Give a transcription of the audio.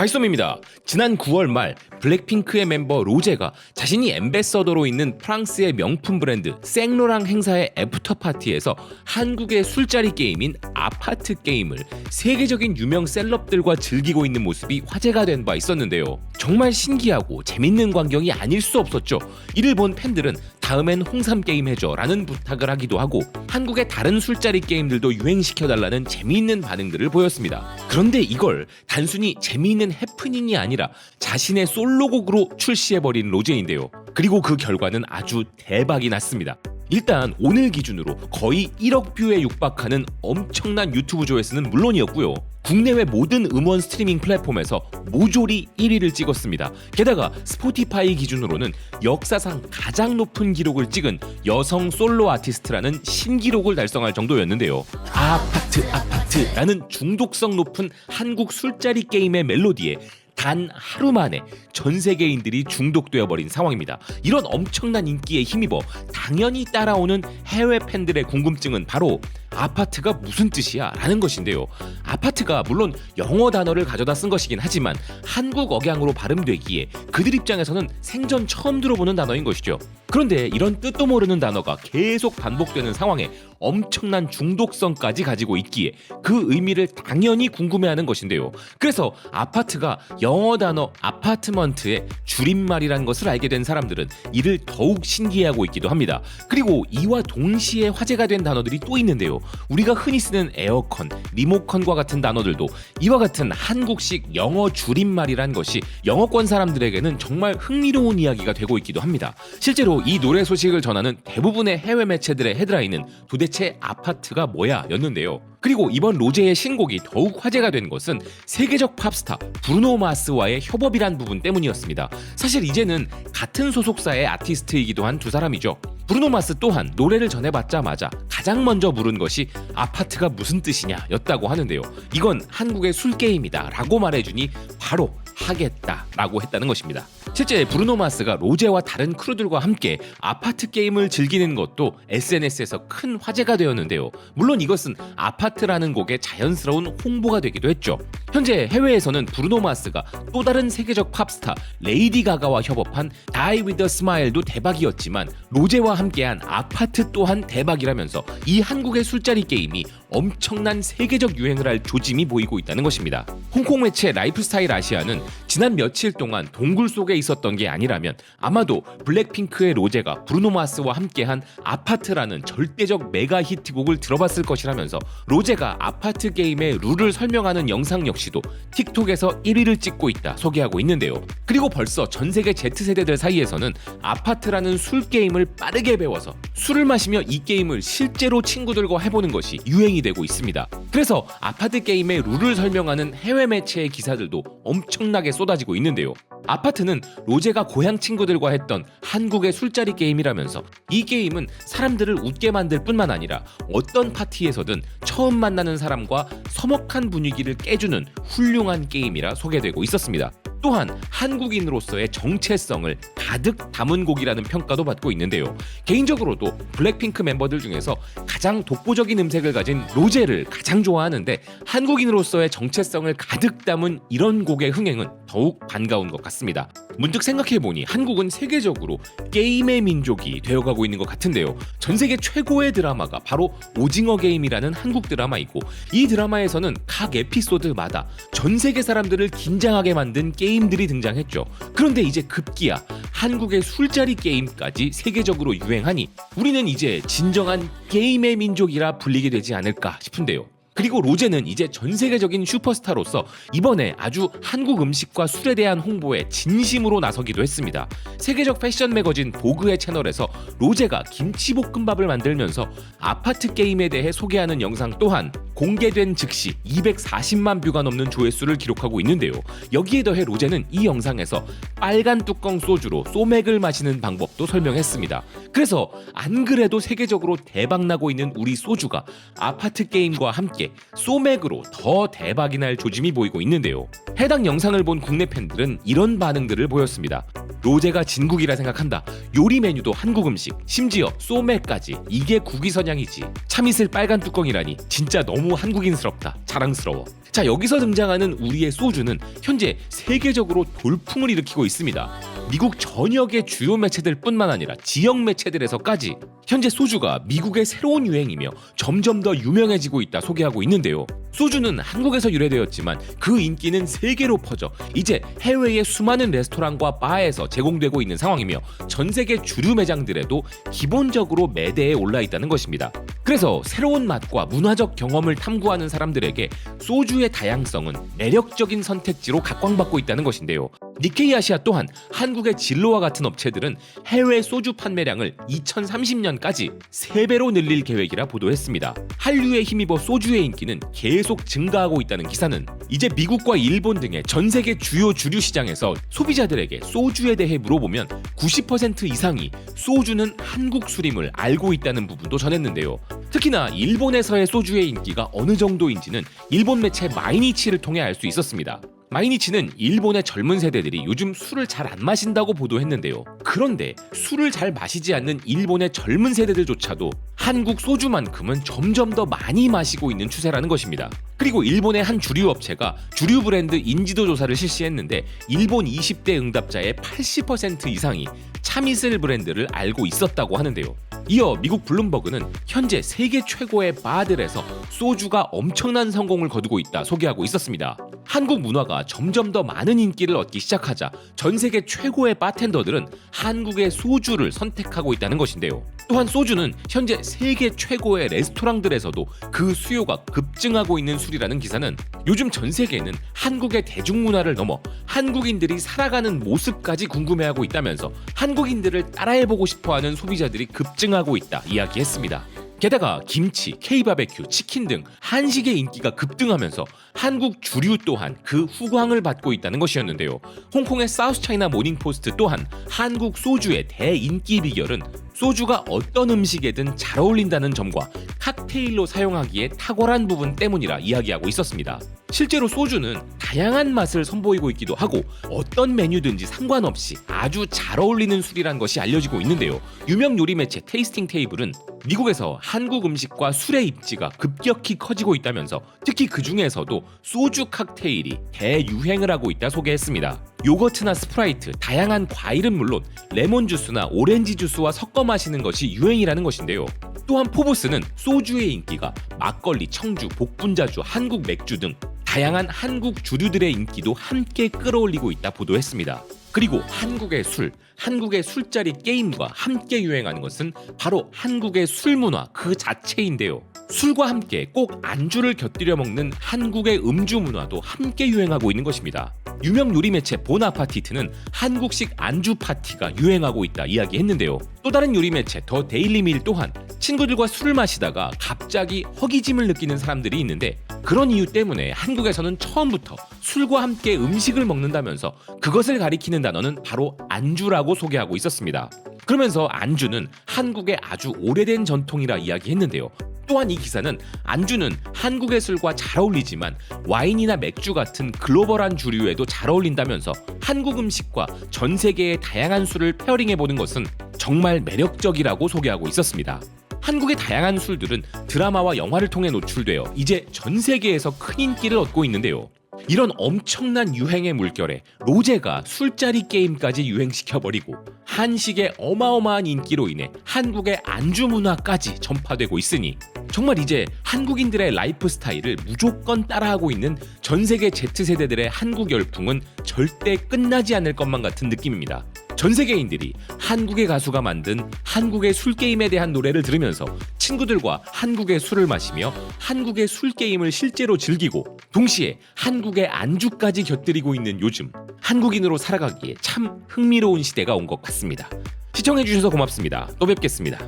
발솜입니다. 지난 9월 말 블랙핑크의 멤버 로제가 자신이 앰베서더로 있는 프랑스의 명품 브랜드 생로랑 행사의 애프터파티에서 한국의 술자리 게임인 아파트 게임을 세계적인 유명 셀럽들과 즐기고 있는 모습이 화제가 된 바 있었는데요. 정말 신기하고 재밌는 광경이 아닐 수 없었죠. 이를 본 팬들은 다음엔 홍삼 게임 해줘 라는 부탁을 하기도 하고 한국의 다른 술자리 게임들도 유행시켜달라는 재미있는 반응들을 보였습니다. 그런데 이걸 단순히 재미있는 해프닝이 아니라 자신의 솔로곡으로 출시해버린 로제인데요. 그리고 그 결과는 아주 대박이 났습니다. 일단 오늘 기준으로 거의 1억 뷰에 육박하는 엄청난 유튜브 조회수는 물론이었고요. 국내외 모든 음원 스트리밍 플랫폼에서 모조리 1위를 찍었습니다. 게다가 스포티파이 기준으로는 역사상 가장 높은 기록을 찍은 여성 솔로 아티스트라는 신기록을 달성할 정도였는데요. 아파트라는 중독성 높은 한국 술자리 게임의 멜로디에 단 하루 만에 전 세계인들이 중독되어 버린 상황입니다. 이런 엄청난 인기에 힘입어 당연히 따라오는 해외 팬들의 궁금증은 바로 아파트가 무슨 뜻이야? 라는 것인데요. 아파트가 물론 영어 단어를 가져다 쓴 것이긴 하지만 한국 억양으로 발음되기에 그들 입장에서는 생전 처음 들어보는 단어인 것이죠. 그런데 이런 뜻도 모르는 단어가 계속 반복되는 상황에 엄청난 중독성까지 가지고 있기에 그 의미를 당연히 궁금해하는 것인데요. 그래서 아파트가 영어 단어 아파트먼트의 줄임말이라는 것을 알게 된 사람들은 이를 더욱 신기해하고 있기도 합니다. 그리고 이와 동시에 화제가 된 단어들이 또 있는데요. 우리가 흔히 쓰는 에어컨, 리모컨과 같은 단어들도 이와 같은 한국식 영어 줄임말이란 것이 영어권 사람들에게는 정말 흥미로운 이야기가 되고 있기도 합니다. 실제로 이 노래 소식을 전하는 대부분의 해외 매체들의 헤드라인은 도대체 아파트가 뭐야 였는데요. 그리고 이번 로제의 신곡이 더욱 화제가 된 것은 세계적 팝스타 브루노 마스와의 협업이란 부분 때문이었습니다. 사실 이제는 같은 소속사의 아티스트이기도 한 두 사람이죠. 브루노 마스 또한 노래를 전해받자마자 가장 먼저 물은 것이 아파트가 무슨 뜻이냐 였다고 하는데요. 이건 한국의 술게임이다 라고 말해주니 바로 하겠다 라고 했다는 것입니다. 실제 브루노 마스가 로제와 다른 크루들과 함께 아파트 게임을 즐기는 것도 SNS에서 큰 화제가 되었는데요. 물론 이것은 아파트라는 곡의 자연스러운 홍보가 되기도 했죠. 현재 해외에서는 브루노 마스가 또 다른 세계적 팝스타 레이디 가가와 협업한 Die With A Smile도 대박이었지만 로제와 함께한 아파트 또한 대박이라면서 이 한국의 술자리 게임이 엄청난 세계적 유행을 할 조짐이 보이고 있다는 것입니다. 홍콩 매체 라이프스타일 아시아는 지난 며칠 동안 동굴 속에 있었던 게 아니라면 아마도 블랙핑크의 로제가 브루노 마스와 함께한 아파트라는 절대적 메가 히트곡을 들어봤을 것이라면서 로제가 아파트 게임의 룰을 설명하는 영상 역시도 틱톡에서 1위를 찍고 있다 소개하고 있는데요. 그리고 벌써 전 세계 Z세대들 사이에서는 아파트라는 술 게임을 빠르게 배워서 술을 마시며 이 게임을 실제로 친구들과 해보는 것이 유행이 되고 있습니다. 그래서 아파트 게임의 룰을 설명하는 해외 매체의 기사들도 엄청나게 쏟아지고 있는데요. 아파트는 로제가 고향 친구들과 했던 한국의 술자리 게임이라면서 이 게임은 사람들을 웃게 만들 뿐만 아니라 어떤 파티에서든 처음 만나는 사람과 서먹한 분위기를 깨주는 훌륭한 게임이라 소개되고 있었습니다. 또한 한국인으로서의 정체성을 가득 담은 곡이라는 평가도 받고 있는데요. 개인적으로도 블랙핑크 멤버들 중에서 가장 독보적인 음색을 가진 로제를 가장 좋아하는데 한국인으로서의 정체성을 가득 담은 이런 곡의 흥행은 더욱 반가운 것 같습니다. 문득 생각해보니 한국은 세계적으로 게임의 민족이 되어가고 있는 것 같은데요. 전 세계 최고의 드라마가 바로 오징어 게임이라는 한국 드라마이고 이 드라마에서는 각 에피소드마다 전 세계 사람들을 긴장하게 만든 게임들이 등장했죠. 그런데 이제 급기야 한국의 술자리 게임까지 세계적으로 유행하니 우리는 이제 진정한 게임의 민족이라 불리게 되지 않을까 싶은데요. 그리고 로제는 이제 전 세계적인 슈퍼스타로서 이번에 아주 한국 음식과 술에 대한 홍보에 진심으로 나서기도 했습니다. 세계적 패션 매거진 보그의 채널에서 로제가 김치볶음밥을 만들면서 아파트 게임에 대해 소개하는 영상 또한 공개된 즉시 240만 뷰가 넘는 조회수를 기록하고 있는데요. 여기에 더해 로제는 이 영상에서 빨간 뚜껑 소주로 소맥을 마시는 방법도 설명했습니다. 그래서 안 그래도 세계적으로 대박나고 있는 우리 소주가 아파트 게임과 함께 소맥으로 더 대박이 날 조짐이 보이고 있는데요. 해당 영상을 본 국내 팬들은 이런 반응들을 보였습니다. 로제가 진국이라 생각한다. 요리 메뉴도 한국 음식, 심지어 소맥까지. 이게 국위 선양이지. 참이슬 빨간 뚜껑이라니 진짜 너무 한국인스럽다. 자랑스러워. 자, 여기서 등장하는 우리의 소주는 현재 세계적으로 돌풍을 일으키고 있습니다. 미국 전역의 주요 매체들 뿐만 아니라 지역 매체들에서까지 현재 소주가 미국의 새로운 유행이며 점점 더 유명해지고 있다 소개하고 있는데요. 소주는 한국에서 유래되었지만 그 인기는 세계로 퍼져 이제 해외의 수많은 레스토랑과 바에서 제공되고 있는 상황이며 전 세계 주류 매장들에도 기본적으로 매대에 올라 있다는 것입니다. 그래서 새로운 맛과 문화적 경험을 탐구하는 사람들에게 소주의 다양성은 매력적인 선택지로 각광받고 있다는 것인데요. 니케이 아시아 또한 한국의 진로와 같은 업체들은 해외 소주 판매량을 2030년까지 3배로 늘릴 계획이라 보도했습니다. 한류에 힘입어 소주의 인기는 계속 증가하고 있다는 기사는 이제 미국과 일본 등의 전 세계 주요 주류 시장에서 소비자들에게 소주에 대해 물어보면 90% 이상이 소주는 한국 술임을 알고 있다는 부분도 전했는데요. 특히나 일본에서의 소주의 인기가 어느 정도인지는 일본 매체 마이니치를 통해 알 수 있었습니다. 마이니치는 일본의 젊은 세대들이 요즘 술을 잘 안 마신다고 보도했는데요. 그런데 술을 잘 마시지 않는 일본의 젊은 세대들조차도 한국 소주만큼은 점점 더 많이 마시고 있는 추세라는 것입니다. 그리고 일본의 한 주류 업체가 주류 브랜드 인지도 조사를 실시했는데 일본 20대 응답자의 80% 이상이 참이슬 브랜드를 알고 있었다고 하는데요. 이어 미국 블룸버그는 현재 세계 최고의 바들에서 소주가 엄청난 성공을 거두고 있다 소개하고 있었습니다. 한국 문화가 점점 더 많은 인기를 얻기 시작하자 전 세계 최고의 바텐더들은 한국의 소주를 선택하고 있다는 것인데요. 또한 소주는 현재 세계 최고의 레스토랑들에서도 그 수요가 급증하고 있는 술이라는 기사는 요즘 전 세계는 한국의 대중문화를 넘어 한국인들이 살아가는 모습까지 궁금해하고 있다면서 한국인들을 따라해보고 싶어하는 소비자들이 급증하고 있다 이야기했습니다. 게다가 김치, K-바베큐, 치킨 등 한식의 인기가 급등하면서 한국 주류 또한 그 후광을 받고 있다는 것이었는데요. 홍콩의 사우스차이나 모닝포스트 또한 한국 소주의 대인기 비결은 소주가 어떤 음식에든 잘 어울린다는 점과 칵테일로 사용하기에 탁월한 부분 때문이라 이야기하고 있었습니다. 실제로 소주는 다양한 맛을 선보이고 있기도 하고 어떤 메뉴든지 상관없이 아주 잘 어울리는 술이란 것이 알려지고 있는데요. 유명 요리 매체 테이스팅 테이블은 미국에서 한국 음식과 술의 입지가 급격히 커지고 있다면서 특히 그 중에서도 소주 칵테일이 대유행을 하고 있다 소개했습니다. 요거트나 스프라이트, 다양한 과일은 물론 레몬 주스나 오렌지 주스와 섞어 마시는 것이 유행이라는 것인데요. 또한 포브스는 소주의 인기가 막걸리, 청주, 복분자주, 한국 맥주 등 다양한 한국 주류들의 인기도 함께 끌어올리고 있다 보도했습니다. 그리고 한국의 술, 한국의 술자리 게임과 함께 유행하는 것은 바로 한국의 술 문화 그 자체인데요. 술과 함께 꼭 안주를 곁들여 먹는 한국의 음주 문화도 함께 유행하고 있는 것입니다. 유명 요리 매체 보나파티트는 한국식 안주 파티가 유행하고 있다 이야기했는데요. 또 다른 요리 매체 더 데일리밀 또한 친구들과 술을 마시다가 갑자기 허기짐을 느끼는 사람들이 있는데 그런 이유 때문에 한국에서는 처음부터 술과 함께 음식을 먹는다면서 그것을 가리키는 단어는 바로 안주라고 소개하고 있었습니다. 그러면서 안주는 한국의 아주 오래된 전통이라 이야기했는데요. 또한 이 기사는 안주는 한국의 술과 잘 어울리지만 와인이나 맥주 같은 글로벌한 주류에도 잘 어울린다면서 한국 음식과 전 세계의 다양한 술을 페어링해보는 것은 정말 매력적이라고 소개하고 있었습니다. 한국의 다양한 술들은 드라마와 영화를 통해 노출되어 이제 전 세계에서 큰 인기를 얻고 있는데요. 이런 엄청난 유행의 물결에 로제가 술자리 게임까지 유행시켜버리고 한식의 어마어마한 인기로 인해 한국의 안주 문화까지 전파되고 있으니 정말 이제 한국인들의 라이프 스타일을 무조건 따라하고 있는 전 세계 Z세대들의 한국 열풍은 절대 끝나지 않을 것만 같은 느낌입니다. 전 세계인들이 한국의 가수가 만든 한국의 술게임에 대한 노래를 들으면서 친구들과 한국의 술을 마시며 한국의 술게임을 실제로 즐기고 동시에 한국의 안주까지 곁들이고 있는 요즘, 한국인으로 살아가기에 참 흥미로운 시대가 온 것 같습니다. 시청해주셔서 고맙습니다. 또 뵙겠습니다.